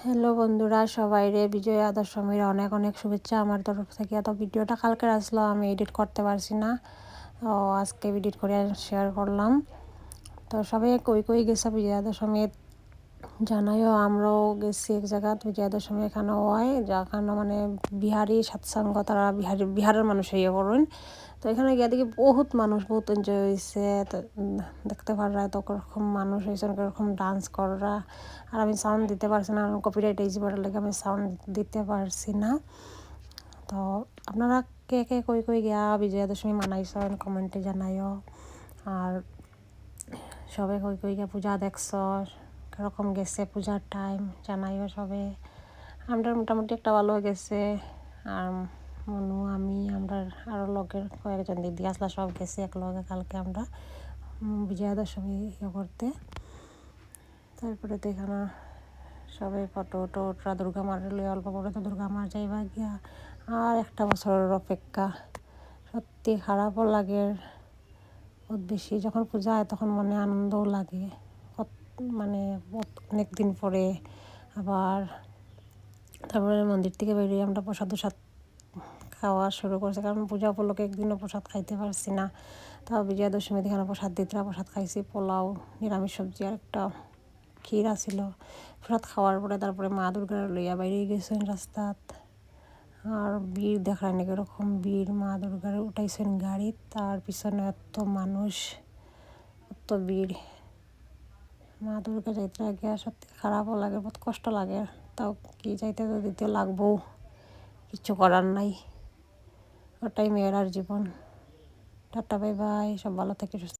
Hello বন্ধুরা, সবাইরে বিজয়া দশমীর অনেক অনেক শুভেচ্ছা আমার তরফ থেকে। তো ভিডিওটা কালকে আসলো, আমি এডিট করতে পারছি না, তো আজকে এডিট করে শেয়ার করলাম। তো সবাই কই কই গেছে বিজয়া দশমীর জানাইও। আমরাও গেছি এক জায়গা বিজয়া দশমী, এখানেও হয় যেখানে মানে বিহারি সৎসঙ্গ, তারা বিহারের মানুষ ইয়ে করুন। তো এখানে গিয়ে দেখি বহুত মানুষ, বহুত এনজয় হয়েছে। তো দেখতে পারা তো ওরকম মানুষ হয়েছে, ওরকম ডান্স করা। আর আমি সাউন্ড দিতে পারছি না, কপিরাইট এই জীবনের লেগে আমি সাউন্ড দিতে পারছি না। তো আপনারা কে কে কই কই গিয়া বিজয়া দশমী মানাইছেন কমেন্টে জানাইও। আর সবে কই কই গিয়া পূজা দেখছ, কীরকম গেছে পূজার টাইম জানাইও সবে। আমরা মোটামুটি একটা ভালো গেছে। আর মনু, আমি, আমরা আরও লগের কয়েকজন দিদি আসলা, সব গেছি এক লগে কালকে আমরা বিজয়া দশমী ইয়ে করতে। তারপরে তো এখানে সবাই ফটো টোটরা দুর্গা মার লই অল্প করে তো দুর্গা মার যাইবা গিয়া। আর একটা বছরের অপেক্ষা, সত্যি খারাপও লাগে বহুত বেশি। যখন পূজা হয় তখন মনে আনন্দও লাগে, মানে অনেক দিন পরে আবার। তারপরে মন্দির থেকে বেরিয়ে আমরা প্রসাদ খাওয়া শুরু করছি, কারণ পূজা উপলক্ষে একদিনও প্রসাদ খাইতে পারছি না। তাও বিজয়া দশমী এখানে প্রসাদ দিতরা, প্রসাদ খাইছি, পোলাও, নিরামিষ সবজি আর একটা ক্ষীর আছিল। প্রসাদ খাওয়ার পরে তারপরে মা দুর্গার লইয়া বাইরে গেছেন রাস্তাত। আর বীর দেখায় নাকি এরকম বীর মা দুর্গার উঠাইছেন গাড়ি, তার পিছনে এত মানুষ, এত বীর। মা দুর্গা যাইতে লাগে সত্যি খারাপও লাগে, বহুত কষ্ট লাগে। তাও কি যাইতে তো দিতে লাগবো, কিছু করার নাই, ওটাই মেয়েরার জীবন। টাটা, বাই বাই, সব ভালো থেকে সুস্থ।